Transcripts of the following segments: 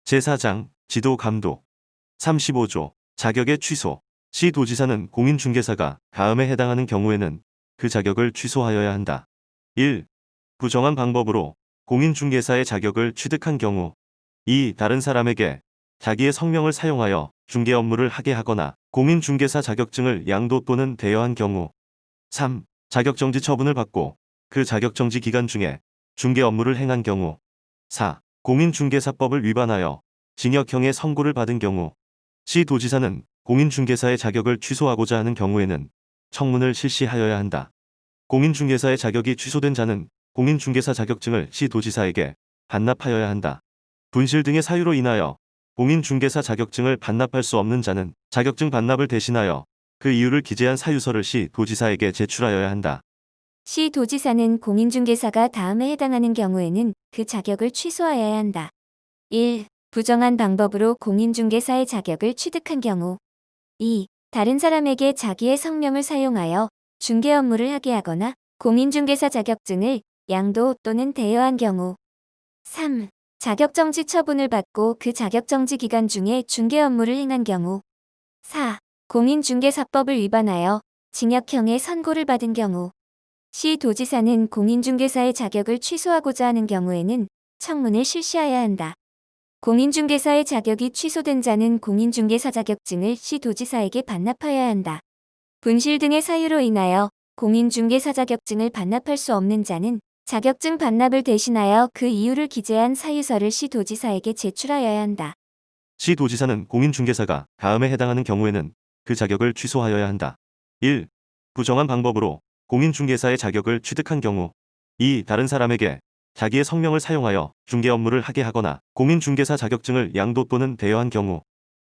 제4장 지도 감독 35조 자격의 취소 시 도지사는 공인중개사가 다음에 해당하는 경우에는 그 자격을 취소하여야 한다. 1. 부정한 방법으로 공인중개사의 자격을 취득한 경우 2. 다른 사람에게 자기의 성명을 사용하여 중개 업무를 하게 하거나 공인중개사 자격증을 양도 또는 대여한 경우 3. 자격정지 처분을 받고 그 자격정지 기간 중에 중개 업무를 행한 경우 4. 공인중개사법을 위반하여 징역형의 선고를 받은 경우 시 도지사는 공인중개사의 자격을 취소하고자 하는 경우에는 청문을 실시하여야 한다. 공인중개사의 자격이 취소된 자는 공인중개사 자격증을 시 도지사에게 반납하여야 한다. 분실 등의 사유로 인하여 공인중개사 자격증을 반납할 수 없는 자는 자격증 반납을 대신하여 그 이유를 기재한 사유서를 시 도지사에게 제출하여야 한다. 시 도지사는 공인중개사가 다음에 해당하는 경우에는 그 자격을 취소하여야 한다. 1. 부정한 방법으로 공인중개사의 자격을 취득한 경우 2. 다른 사람에게 자기의 성명을 사용하여 중개 업무를 하게 하거나 공인중개사 자격증을 양도 또는 대여한 경우 3. 자격정지 처분을 받고 그 자격정지 기간 중에 중개 업무를 행한 경우 4. 공인중개사법을 위반하여 징역형의 선고를 받은 경우 시 도지사는 공인중개사의 자격을 취소하고자 하는 경우에는 청문을 실시해야 한다. 공인중개사의 자격이 취소된 자는 공인중개사 자격증을 시 도지사에게 반납하여야 한다. 분실 등의 사유로 인하여 공인중개사 자격증을 반납할 수 없는 자는 자격증 반납을 대신하여 그 이유를 기재한 사유서를 시 도지사에게 제출하여야 한다. 시 도지사는 공인중개사가 다음에 해당하는 경우에는 그 자격을 취소하여야 한다. 1. 부정한 방법으로 공인중개사의 자격을 취득한 경우 2. 다른 사람에게 자기의 성명을 사용하여 중개 업무를 하게 하거나 공인중개사 자격증을 양도 또는 대여한 경우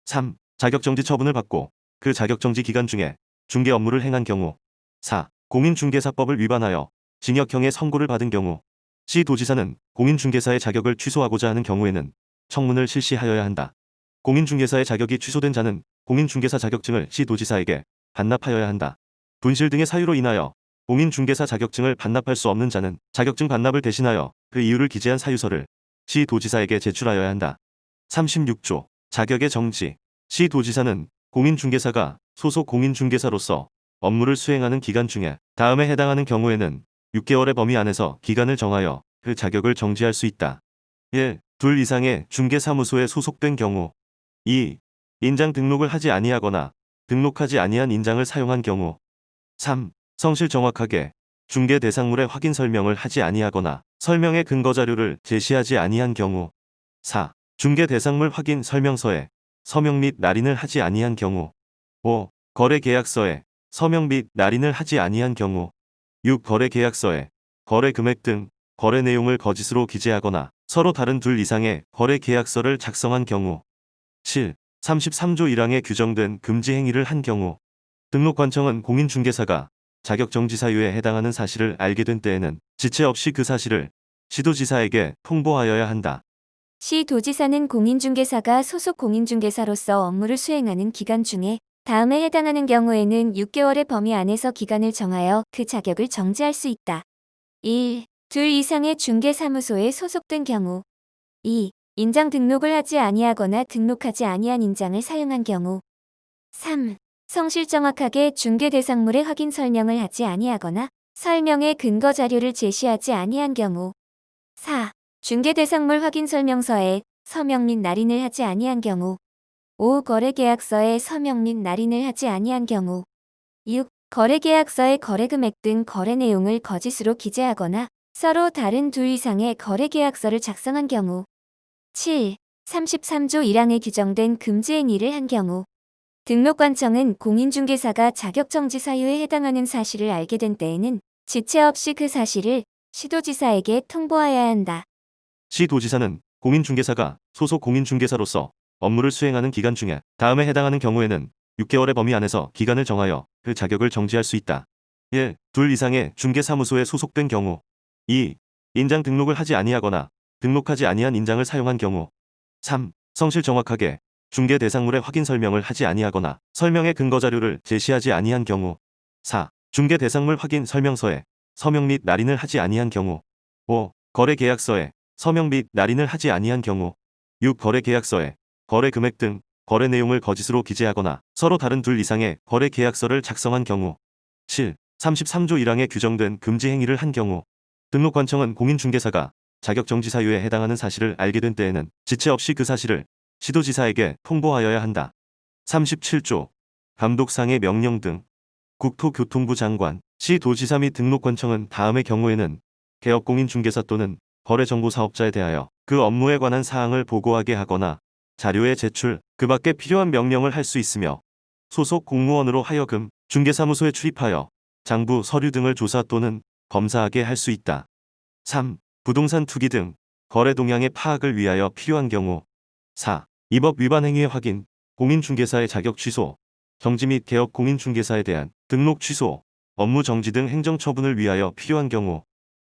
3. 자격정지 처분을 받고 그 자격정지 기간 중에 중개 업무를 행한 경우 4. 공인중개사법을 위반하여 징역형의 선고를 받은 경우 시 도지사는 공인중개사의 자격을 취소하고자 하는 경우에는 청문을 실시하여야 한다. 공인중개사의 자격이 취소된 자는 공인중개사 자격증을 시 도지사에게 반납하여야 한다. 분실 등의 사유로 인하여 공인중개사 자격증을 반납할 수 없는 자는 자격증 반납을 대신하여 그 이유를 기재한 사유서를 시 도지사에게 제출하여야 한다. 36조 자격의 정지 시 도지사는 공인중개사가 소속 공인중개사로서 업무를 수행하는 기간 중에 다음에 해당하는 경우에는 6개월의 범위 안에서 기간을 정하여 그 자격을 정지할 수 있다. 1. 둘 이상의 중개사무소에 소속된 경우 2. 인장 등록을 하지 아니하거나 등록하지 아니한 인장을 사용한 경우 3. 성실 정확하게 중개 대상물의 확인 설명을 하지 아니하거나 설명의 근거 자료를 제시하지 아니한 경우 4. 중개 대상물 확인 설명서에 서명 및 날인을 하지 아니한 경우 5. 거래 계약서에 서명 및 날인을 하지 아니한 경우 6. 거래 계약서에 거래 금액 등 거래 내용을 거짓으로 기재하거나 서로 다른 둘 이상의 거래 계약서를 작성한 경우 7. 33조 1항에 규정된 금지 행위를 한 경우 등록관청은 공인중개사가 자격정지 사유에 해당하는 사실을 알게 된 때에는 지체 없이 그 사실을 시도지사에게 통보하여야 한다. 시 도지사는 공인중개사가 소속 공인중개사로서 업무를 수행하는 기간 중에 다음에 해당하는 경우에는 6개월의 범위 안에서 기간을 정하여 그 자격을 정지할 수 있다. 1. 둘 이상의 중개사무소에 소속된 경우 2. 인장 등록을 하지 아니하거나 등록하지 아니한 인장을 사용한 경우 3. 성실 정확하게 중개 대상물의 확인 설명을 하지 아니하거나 설명의 근거 자료를 제시하지 아니한 경우 4. 중개 대상물 확인 설명서에 서명 및 날인을 하지 아니한 경우 5. 거래계약서에 서명 및 날인을 하지 아니한 경우 6. 거래계약서의 거래금액 등 거래 내용을 거짓으로 기재하거나 서로 다른 둘 이상의 거래계약서를 작성한 경우 7. 33조 1항에 규정된 금지 행위를 한 경우 등록관청은 공인중개사가 자격정지 사유에 해당하는 사실을 알게 된 때에는 지체 없이 그 사실을 시도지사에게 통보하여야 한다. 시 도지사는 공인중개사가 소속 공인중개사로서 업무를 수행하는 기간 중에 다음에 해당하는 경우에는 6개월의 범위 안에서 기간을 정하여 그 자격을 정지할 수 있다. 1. 둘 이상의 중개사무소에 소속된 경우 2. 인장 등록을 하지 아니하거나 등록하지 아니한 인장을 사용한 경우 3. 성실 정확하게 중개 대상물의 확인 설명을 하지 아니하거나 설명의 근거 자료를 제시하지 아니한 경우 4. 중개 대상물 확인 설명서에 서명 및 날인을 하지 아니한 경우 5. 거래 계약서에 서명 및 날인을 하지 아니한 경우 6. 거래 계약서에 거래 금액 등 거래 내용을 거짓으로 기재하거나 서로 다른 둘 이상의 거래 계약서를 작성한 경우. 7. 33조 1항에 규정된 금지 행위를 한 경우. 등록관청은 공인중개사가 자격정지 사유에 해당하는 사실을 알게 된 때에는 지체 없이 그 사실을 시도지사에게 통보하여야 한다. 37조 감독상의 명령 등. 국토교통부 장관, 시도지사 및 등록관청은 다음의 경우에는 개업공인중개사 또는 거래정보사업자에 대하여 그 업무에 관한 사항을 보고하게 하거나 자료의 제출, 그 밖에 필요한 명령을 할 수 있으며 소속 공무원으로 하여금 중개사무소에 출입하여 장부 서류 등을 조사 또는 검사하게 할 수 있다. 3. 부동산 투기 등 거래 동향의 파악을 위하여 필요한 경우. 4. 이 법 위반 행위의 확인, 공인중개사의 자격 취소, 정지 및 개업 공인중개사에 대한 등록 취소, 업무 정지 등 행정처분을 위하여 필요한 경우.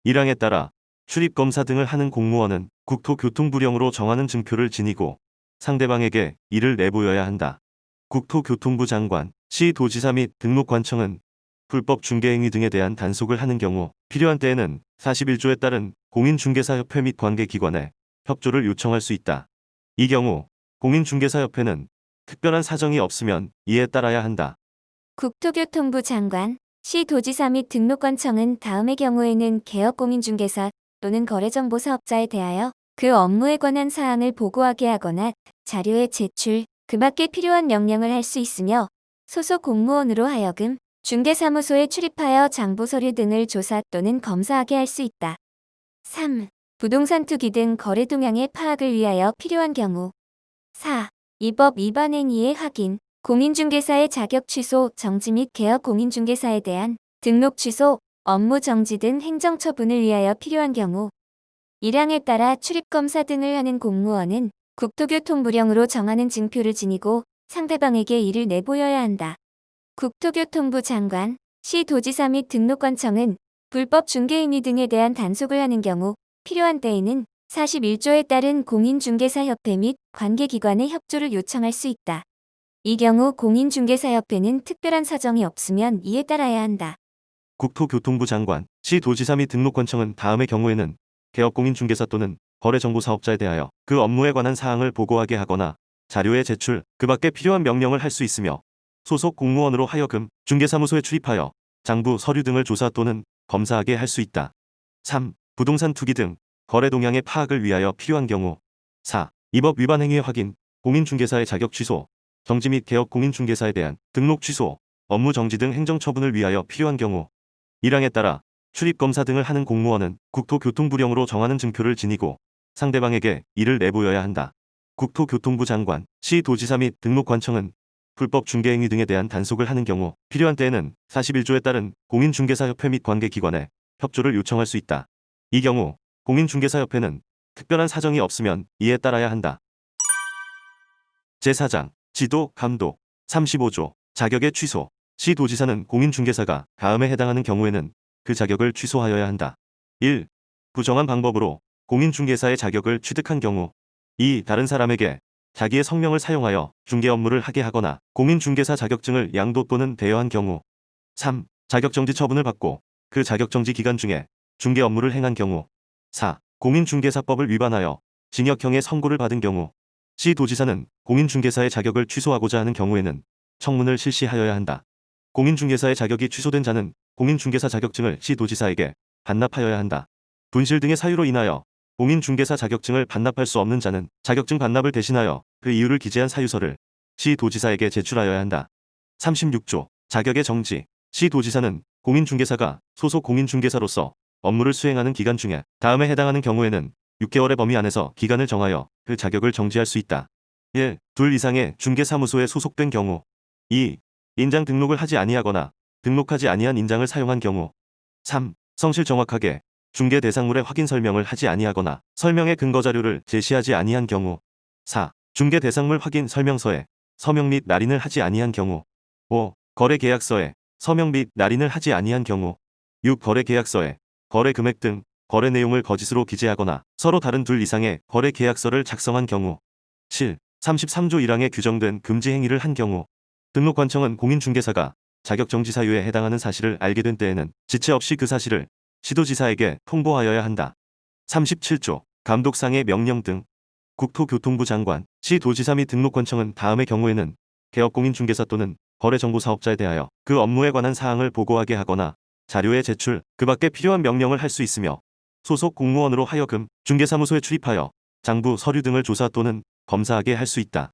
1항에 따라 출입검사 등을 하는 공무원은 국토교통부령으로 정하는 증표를 지니고 상대방에게 이를 내보여야 한다. 국토교통부 장관, 시도지사 및 등록관청은 불법 중개행위 등에 대한 단속을 하는 경우 필요한 때에는 41조에 따른 공인중개사협회 및 관계기관에 협조를 요청할 수 있다. 이 경우 공인중개사협회는 특별한 사정이 없으면 이에 따라야 한다. 국토교통부 장관, 시도지사 및 등록관청은 다음의 경우에는 개업공인중개사 또는 거래정보사업자에 대하여 그 업무에 관한 사항을 보고하게 하거나 자료의 제출, 그 밖에 필요한 명령을 할 수 있으며 소속 공무원으로 하여금 중개사무소에 출입하여 장부서류 등을 조사 또는 검사하게 할 수 있다. 3. 부동산 투기 등 거래 동향의 파악을 위하여 필요한 경우. 4. 이 법 위반 행위의 확인, 공인중개사의 자격 취소, 정지 및 개업 공인중개사에 대한 등록 취소, 업무 정지 등 행정처분을 위하여 필요한 경우. 1항에 따라 출입검사 등을 하는 공무원은 국토교통부령으로 정하는 증표를 지니고 상대방에게 이를 내보여야 한다. 국토교통부 장관, 시도지사 및 등록관청은 불법 중개행위 등에 대한 단속을 하는 경우 필요한 때에는 41조에 따른 공인중개사협회 및 관계기관의 협조를 요청할 수 있다. 이 경우 공인중개사협회는 특별한 사정이 없으면 이에 따라야 한다. 국토교통부 장관, 시도지사 및 등록관청은 다음의 경우에는 개업공인중개사 또는 거래정보사업자에 대하여 그 업무에 관한 사항을 보고하게 하거나 자료의 제출, 그 밖에 필요한 명령을 할 수 있으며 소속 공무원으로 하여금 중개사무소에 출입하여 장부 서류 등을 조사 또는 검사하게 할 수 있다. 3. 부동산 투기 등 거래 동향의 파악을 위하여 필요한 경우. 4. 이 법 위반 행위의 확인, 공인중개사의 자격 취소, 정지 및 개업 공인중개사에 대한 등록 취소, 업무 정지 등 행정처분을 위하여 필요한 경우. 1항에 따라 출입검사 등을 하는 공무원은 국토교통부령으로 정하는 증표를 지니고 상대방에게 이를 내보여야 한다. 국토교통부 장관, 시도지사 및 등록관청은 불법 중개행위 등에 대한 단속을 하는 경우 필요한 때에는 41조에 따른 공인중개사협회 및 관계기관에 협조를 요청할 수 있다. 이 경우 공인중개사협회는 특별한 사정이 없으면 이에 따라야 한다. 제4장 지도, 감독 35조 자격의 취소. 시도지사는 공인중개사가 다음에 해당하는 경우에는 그 자격을 취소하여야 한다. 1. 부정한 방법으로 공인중개사의 자격을 취득한 경우. 2. 다른 사람에게 자기의 성명을 사용하여 중개 업무를 하게 하거나 공인중개사 자격증을 양도 또는 대여한 경우. 3. 자격정지 처분을 받고 그 자격정지 기간 중에 중개 업무를 행한 경우. 4. 공인중개사법을 위반하여 징역형의 선고를 받은 경우. 시도지사는 공인중개사의 자격을 취소하고자 하는 경우에는 청문을 실시하여야 한다. 공인중개사의 자격이 취소된 자는 공인중개사 자격증을 시도지사에게 반납하여야 한다. 분실 등의 사유로 인하여 공인중개사 자격증을 반납할 수 없는 자는 자격증 반납을 대신하여 그 이유를 기재한 사유서를 시도지사에게 제출하여야 한다. 36조 자격의 정지. 시도지사는 공인중개사가 소속 공인중개사로서 업무를 수행하는 기간 중에 다음에 해당하는 경우에는 6개월의 범위 안에서 기간을 정하여 그 자격을 정지할 수 있다. 1. 둘 이상의 중개사무소에 소속된 경우. 2. 인장 등록을 하지 아니하거나 등록하지 아니한 인장을 사용한 경우. 3. 성실 정확하게 중개 대상물의 확인 설명을 하지 아니하거나 설명의 근거 자료를 제시하지 아니한 경우. 4. 중개 대상물 확인 설명서에 서명 및 날인을 하지 아니한 경우. 5. 거래 계약서에 서명 및 날인을 하지 아니한 경우. 6. 거래 계약서에 거래 금액 등 거래 내용을 거짓으로 기재하거나 서로 다른 둘 이상의 거래 계약서를 작성한 경우. 7. 33조 1항에 규정된 금지 행위를 한 경우. 등록관청은 공인중개사가 자격정지 사유에 해당하는 사실을 알게 된 때에는 지체 없이 그 사실을 시도지사에게 통보하여야 한다. 37조 감독상의 명령 등. 국토교통부 장관, 시도지사 및 등록관청은 다음의 경우에는 개업공인중개사 또는 거래정보사업자에 대하여 그 업무에 관한 사항을 보고하게 하거나 자료의 제출, 그 밖에 필요한 명령을 할 수 있으며 소속 공무원으로 하여금 중개사무소에 출입하여 장부, 서류 등을 조사 또는 검사하게 할 수 있다.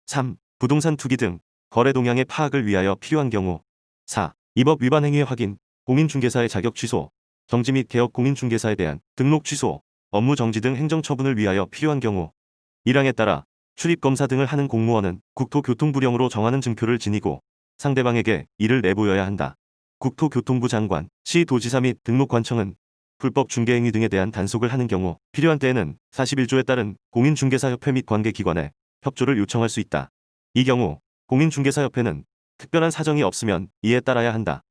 3. 부동산 투기 등 거래 동향의 파악을 위하여 필요한 경우. 4. 이 법 위반 행위의 확인, 공인중개사의 자격 취소, 정지 및 개업 공인중개사에 대한 등록 취소, 업무 정지 등 행정처분을 위하여 필요한 경우. 1항에 따라 출입검사 등을 하는 공무원은 국토교통부령으로 정하는 증표를 지니고 상대방에게 이를 내보여야 한다. 국토교통부 장관, 시도지사 및 등록관청은 불법 중개행위 등에 대한 단속을 하는 경우 필요한 때에는 41조에 따른 공인중개사협회 및 관계기관에 협조를 요청할 수 있다. 이 경우 공인중개사협회는 특별한 사정이 없으면 이에 따라야 한다.